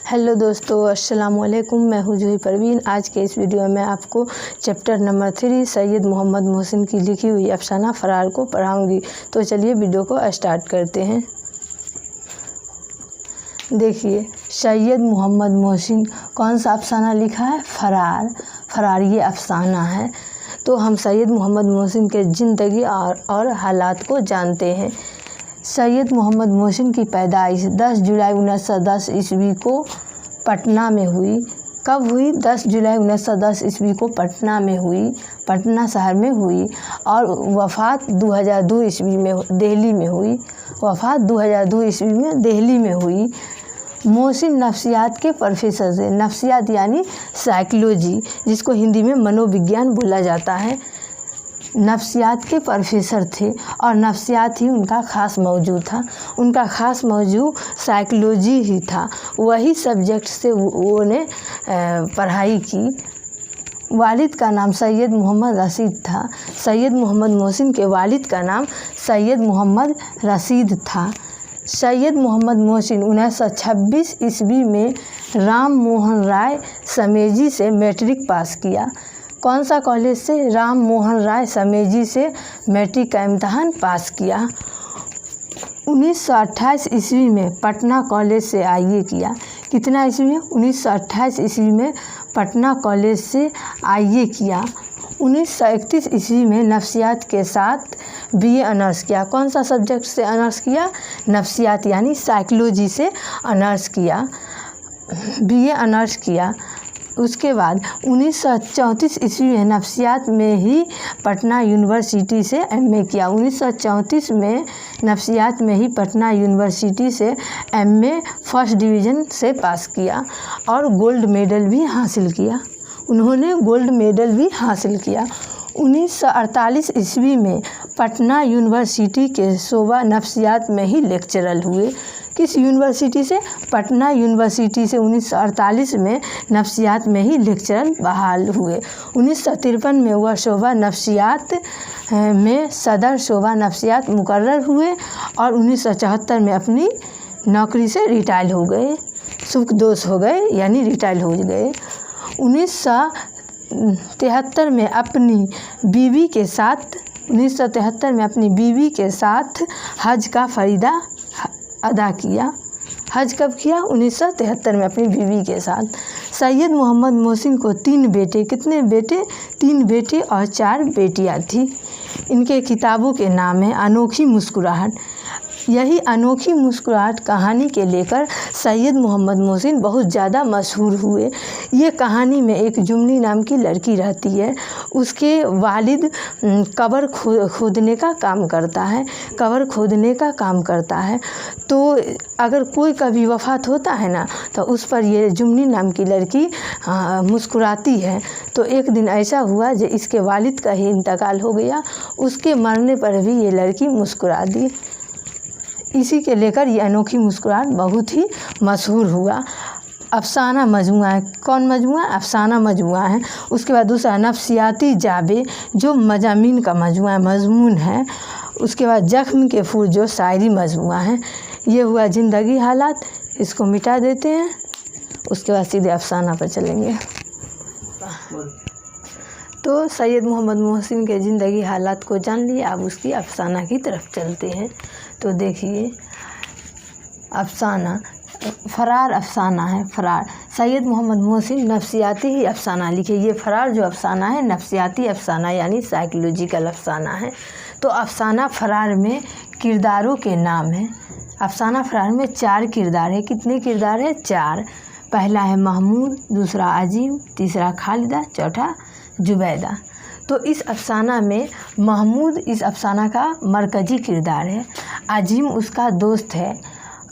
Hello दोस्तों, अस्सलाम वालेकुम। मैं हूँ जूही परवीन। आज के इस वीडियो में आपको चैप्टर नंबर 3 सैयद मोहम्मद मोहसिन की लिखी हुई अफसाना फरार को पढ़ाऊँगी। तो चलिए वीडियो को स्टार्ट करते हैं। देखिए, सैयद मोहम्मद मोहसिन कौन सा अफसाना लिखा है? फरार ये अफसाना है। तो हम सैयद मोहम्मद मोहसिन के ज़िंदगी और हालात को जानते हैं। सैयद मोहम्मद मोहसिन की पैदाइश 10 जुलाई 1910 ईस्वी को पटना में हुई। कब हुई? 10 जुलाई 1910 ईस्वी को पटना में हुई, पटना शहर में हुई। और वफ़ात 2002 ईस्वी में दिल्ली में हुई। वफ़ात 2002 ईस्वी में दिल्ली में हुई। मोहसिन नफ्सियात के प्रोफेसर थे। नफ्सियात यानी साइकोलॉजी, जिसको हिंदी में मनोविज्ञान बोला जाता है। नफ्सियात के प्रोफेसर थे और नफ्सियात ही उनका ख़ास मौजू था। उनका ख़ास मौजू साइकोलॉजी ही था। वही सब्जेक्ट से उन्होंने पढ़ाई की। वालिद का नाम सैयद मोहम्मद रशीद था। सैयद मोहम्मद मोहसिन के वालिद का नाम सैयद मोहम्मद रशीद था। सैयद मोहम्मद मोहसिन 1926 ईस्वी में राम मोहन राय समेजी से मैट्रिक पास किया। कौन सा कॉलेज से? राम मोहन राय समेजी से मैट्रिक का इम्तहान पास किया। 1928 ईस्वी में पटना कॉलेज से आईए किया। कितना ईस्वी में? 1928 ईस्वी में पटना कॉलेज से आईए किया। 1931 ईस्वी में नफ्सियात के साथ बीए ऑनर्स किया। कौन सा सब्जेक्ट से ऑनर्स किया? नफ्सियात यानी साइकोलॉजी से ऑनर्स किया, बीए ऑनर्स किया। उसके बाद 1934 ईस्वी में नफ्सियात में ही पटना यूनिवर्सिटी से एमए किया। 1934 में नफ्सियात में ही पटना यूनिवर्सिटी से एमए फर्स्ट डिवीज़न से पास किया और गोल्ड मेडल भी हासिल किया। उन्होंने गोल्ड मेडल भी हासिल किया। 1948 ईस्वी में पटना यूनिवर्सिटी के शोबा नफ्सियात में ही लेक्चरर हुए। किस यूनिवर्सिटी से? पटना यूनिवर्सिटी से 1948 में नफ्सियात में ही लेक्चरर बहाल हुए। 1953 में वह शोबा नफ्सियात में सदर शोबा नफ्सियात मुकर्रर हुए और 1974 में अपनी नौकरी से रिटायर हो गए, सुखदोष हो गए यानी रिटायर हो गए। 1973 में अपनी बीवी के साथ हज का फरीदा अदा किया। हज कब किया? 1973 में अपनी बीवी के साथ। सैयद मोहम्मद मोहसिन को 3 बेटे। कितने बेटे? 3 बेटे और 4 बेटियां थी। इनके किताबों के नाम है अनोखी मुस्कुराहट। यही अनोखी मुस्कुराहट कहानी के लेकर सैयद मोहम्मद मोहसिन बहुत ज़्यादा मशहूर हुए। ये कहानी में एक जुमनी नाम की लड़की रहती है। उसके वालिद कब्र खोदने का काम करता है। तो अगर कोई कभी वफ़ात होता है ना, तो उस पर ये जुमनी नाम की लड़की मुस्कुराती है। तो एक दिन ऐसा हुआ जो इसके वालिद का ही इंतकाल हो गया। उसके मरने पर भी ये लड़की मुस्कुरा दी। इसी के लेकर ये अनोखी मुस्कुराहट बहुत ही मशहूर हुआ। अफसाना मजमुआ है। कौन मजमुआ? अफसाना मजमुआ है। उसके बाद दूसरा नफ्सियाती जाबे, जो मजामीन का मजमून है। उसके बाद जख्म के फूल, जो शायरी मजमुआ है। ये हुआ ज़िंदगी हालात। इसको मिटा देते हैं। उसके बाद सीधे अफसाना पर चलेंगे। तो सैयद मोहम्मद मोहसिन के ज़िंदगी हालात को जान लिए, अब उसकी अफसाना की तरफ चलते हैं। तो देखिए, अफसाना फरार अफसाना है। फरार सैयद मोहम्मद मोहसिन नफ्सियाती ही अफसाना लिखे। ये फरार जो अफसाना है नफ्सियाती अफसाना यानी साइकोलॉजिकल अफसाना है। तो अफसाना फरार में किरदारों के नाम हैं। अफसाना फरार में 4 किरदार है। कितने किरदार है? 4। पहला है महमूद, दूसरा अजीम, तीसरा खालिदा, चौथा जुबैदा। तो इस अफसाना में महमूद इस अफसाना का मरकज़ी किरदार है। अजीम उसका दोस्त है।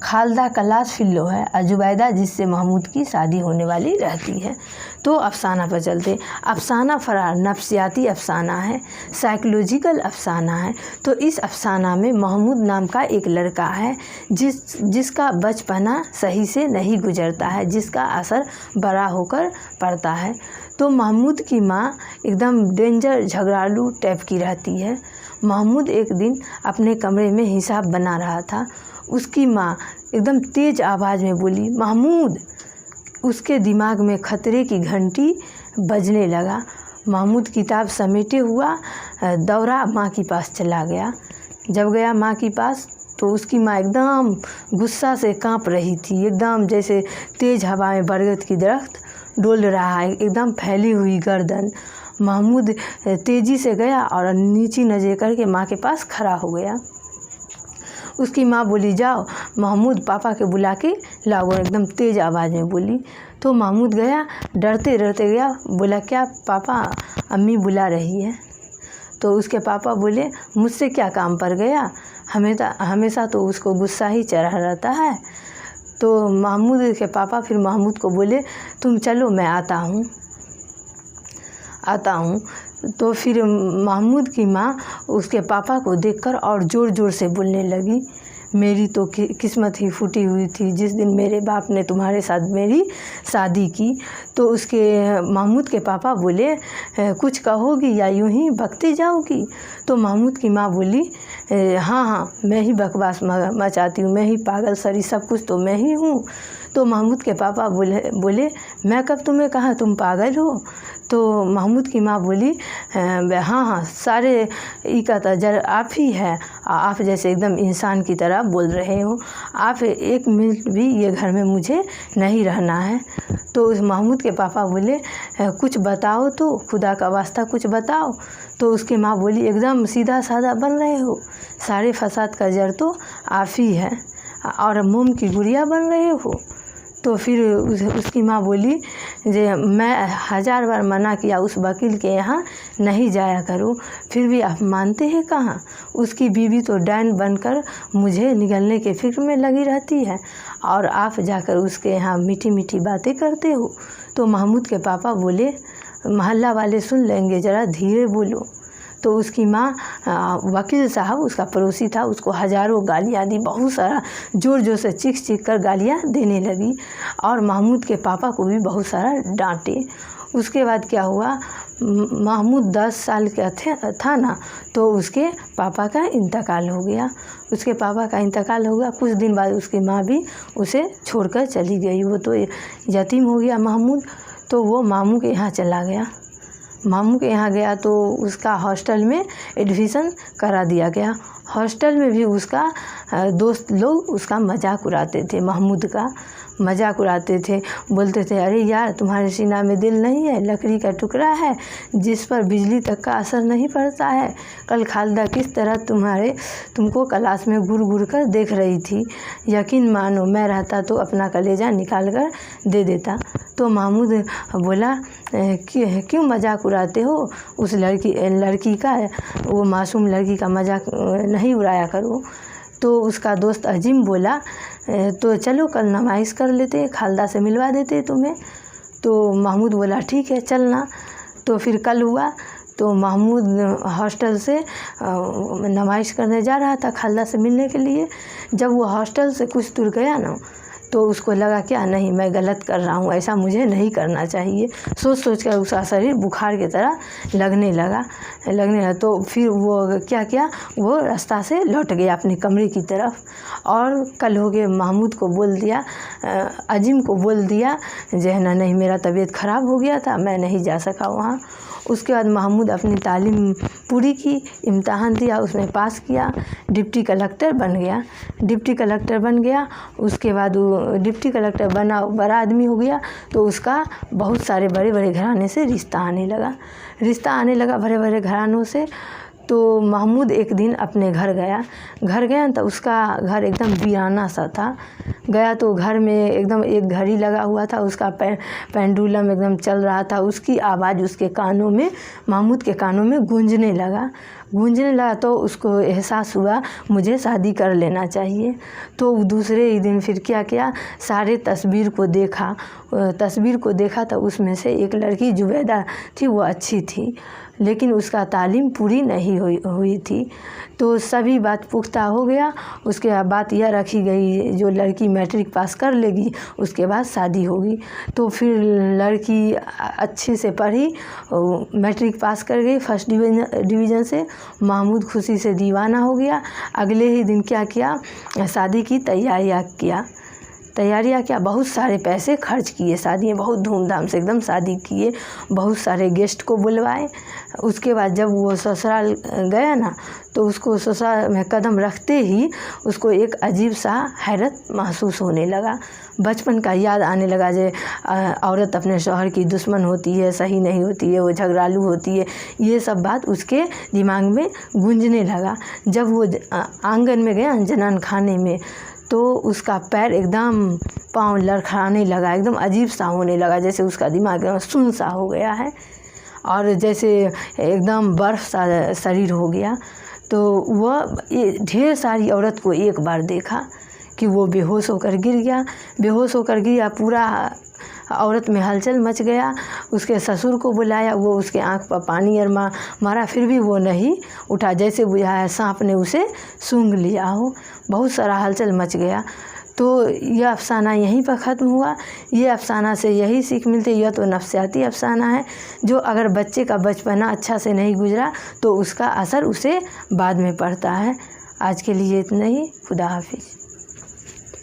खालिदा क्लास फेलो है। और जुबैदा जिससे महमूद की शादी होने वाली रहती है। तो अफसाना पर चलते। अफसाना फरार नफ्सियाती अफसाना है, साइकोलॉजिकल अफसाना है। तो इस अफसाना में महमूद नाम का एक लड़का है जिसका बचपना सही से नहीं गुजरता है, जिसका असर बड़ा होकर पड़ता है। तो महमूद की माँ एकदम डेंजर झगड़ालू टाइप की रहती है। महमूद एक दिन अपने कमरे में हिसाब बना रहा था। उसकी माँ एकदम तेज़ आवाज़ में बोली, महमूद उसके दिमाग में खतरे की घंटी बजने लगा। महमूद किताब समेटे हुआ दौड़ा माँ के पास चला गया। जब गया माँ के पास तो उसकी माँ एकदम गुस्सा से काँप रही थी, एकदम जैसे तेज़ हवा में बरगद की दरख्त डोल रहा है, एकदम फैली हुई गर्दन। महमूद तेज़ी से गया और नीची नज़र करके माँ के पास खड़ा हो गया। उसकी माँ बोली, जाओ महमूद पापा के बुला के लाओ, एकदम तेज़ आवाज़ में बोली। तो महमूद गया, डरते डरते गया, बोला, क्या पापा, अम्मी बुला रही है। तो उसके पापा बोले, मुझसे क्या काम पड़ गया, हमेशा तो उसको गुस्सा ही चढ़ा रहता है। तो महमूद के पापा फिर महमूद को बोले, तुम चलो मैं आता हूँ। तो फिर महमूद की माँ उसके पापा को देखकर और ज़ोर ज़ोर से बोलने लगी, मेरी तो किस्मत ही फूटी हुई थी जिस दिन मेरे बाप ने तुम्हारे साथ मेरी शादी की। तो उसके महमूद के पापा बोले, कुछ कहोगी या यूं ही बकती जाओगी। तो महमूद की माँ बोली, हाँ मैं ही बकवास मचाती हूँ, मैं ही पागल सरी, सब कुछ तो मैं ही हूँ। तो महमूद के पापा बोले, मैं कब तुम्हें कहा तुम पागल हो। तो महमूद की माँ बोली, हाँ सारे इकता जर आप ही है, आप जैसे एकदम इंसान की तरह बोल रहे हो, आप एक मिनट भी ये घर में मुझे नहीं रहना है। तो उस महमूद के पापा बोले, कुछ बताओ तो, खुदा का वास्ता कुछ बताओ। तो उसकी माँ बोली, एकदम सीधा साधा बन रहे हो, सारे फसाद का जड़ तो आप ही है और मोम की गुड़िया बन रहे हो। तो फिर उसकी माँ बोली, जे मैं 1000 बार मना किया उस वकील के यहाँ नहीं जाया करो, फिर भी आप मानते हैं कहाँ। उसकी बीवी तो डैन बनकर मुझे निगलने के फिक्र में लगी रहती है और आप जाकर उसके यहाँ मीठी मीठी बातें करते हो। तो महमूद के पापा बोले, मोहल्ला वाले सुन लेंगे, ज़रा धीरे बोलो। तो उसकी माँ वकील साहब उसका पड़ोसी था, उसको हज़ारों गालियाँ दी, बहुत सारा ज़ोर ज़ोर से चीख कर गालियाँ देने लगी और महमूद के पापा को भी बहुत सारा डांटे। उसके बाद क्या हुआ, महमूद 10 साल का था ना, तो उसके पापा का इंतकाल हो गया। उसके पापा का इंतकाल हो गया, कुछ दिन बाद उसकी माँ भी उसे छोड़कर चली गई। वो तो यतीम हो गया महमूद। तो वो मामू के यहाँ चला गया। मामू के यहाँ गया तो उसका हॉस्टल में एडमिशन करा दिया गया। हॉस्टल में भी उसका दोस्त लोग उसका मजाक उड़ाते थे, महमूद का मजाक उड़ाते थे, बोलते थे, अरे यार तुम्हारे सीना में दिल नहीं है, लकड़ी का टुकड़ा है जिस पर बिजली तक का असर नहीं पड़ता है। कल खालदा किस तरह तुमको क्लास में घूर घूर कर देख रही थी, यकीन मानो मैं रहता तो अपना कलेजा निकाल कर दे देता। तो महमूद बोला, क्यों मजाक उड़ाते हो उस लड़की का, वो मासूम लड़की का मजाक नहीं उड़ाया करो। तो उसका दोस्त अजीम बोला, तो चलो कल नुमाइश कर लेते, खालदा से मिलवा देते तुम्हें। तो महमूद बोला, ठीक है चलना। तो फिर कल हुआ, तो महमूद हॉस्टल से नुमाइश करने जा रहा था खालदा से मिलने के लिए। जब वो हॉस्टल से कुछ दूर गया ना, तो उसको लगा क्या नहीं मैं गलत कर रहा हूँ, ऐसा मुझे नहीं करना चाहिए। सोच कर उसका शरीर बुखार की तरह लगने लगा। तो फिर वो क्या किया, वो रास्ता से लौट गया अपने कमरे की तरफ और कल हो गए महमूद को बोल दिया, अजीम को बोल दिया, जो है ना, नहीं मेरा तबीयत ख़राब हो गया था, मैं नहीं जा सका वहाँ। उसके बाद महमूद अपनी तालीम पूरी की, इम्तहान दिया, उसमें पास किया, डिप्टी कलेक्टर बन गया। उसके बाद वो डिप्टी कलेक्टर बना, बड़ा आदमी हो गया, तो उसका बहुत सारे बड़े बड़े घराने से रिश्ता आने लगा बड़े बड़े घरानों से। तो महमूद एक दिन अपने घर गया तो उसका घर एकदम वीराना सा था। गया तो घर में एकदम एक घड़ी लगा हुआ था, उसका पेंडुलम एकदम चल रहा था, उसकी आवाज़ उसके कानों में, महमूद के कानों में गूंजने लगा। तो उसको एहसास हुआ मुझे शादी कर लेना चाहिए। तो दूसरे ही दिन फिर क्या किया, सारे तस्वीर को देखा तो उसमें से एक लड़की जुबैदा थी, वो अच्छी थी लेकिन उसका तालीम पूरी नहीं हुई थी। तो सभी बात पुख्ता हो गया। उसके बाद बात यह रखी गई, जो लड़की मैट्रिक पास कर लेगी उसके बाद शादी होगी। तो फिर लड़की अच्छे से पढ़ी, मैट्रिक पास कर गई फर्स्ट डिवीज़न से। महमूद खुशी से दीवाना हो गया। अगले ही दिन क्या किया, शादी की तैयारियाँ किया। तैयारियां क्या, बहुत सारे पैसे खर्च किए, शादी में बहुत धूमधाम से एकदम शादी किए, बहुत सारे गेस्ट को बुलवाए। उसके बाद जब वो ससुराल गया ना, तो उसको ससुराल में कदम रखते ही उसको एक अजीब सा हैरत महसूस होने लगा। बचपन का याद आने लगा, जो औरत अपने शौहर की दुश्मन होती है, सही नहीं होती है, वो झगड़ालू होती है, ये सब बात उसके दिमाग में गूंजने लगा। जब वो आंगन में गया जनान खाने में, तो उसका पैर एकदम पाँव लड़खड़ाने लगा, एकदम अजीब सा होने लगा, जैसे उसका दिमाग सुन्न सा हो गया है और जैसे एकदम बर्फ़ सा शरीर हो गया। तो वह ढेर सारी औरत को एक बार देखा कि वो बेहोश होकर गिर गया। बेहोश होकर गिरा, पूरा औरत में हलचल मच गया। उसके ससुर को बुलाया, वो उसके आंख पर पानी और मारा, फिर भी वो नहीं उठा, जैसे बुझाया सांप ने उसे सूंघ लिया हो। बहुत सारा हलचल मच गया। तो यह अफसाना यहीं पर ख़त्म हुआ। ये अफसाना से यही सीख मिलती है, यह तो नफ्सियाती अफसाना है, जो अगर बच्चे का बचपना अच्छा से नहीं गुजरा तो उसका असर उसे बाद में पड़ता है। आज के लिए इतना ही। खुदा हाफिज़।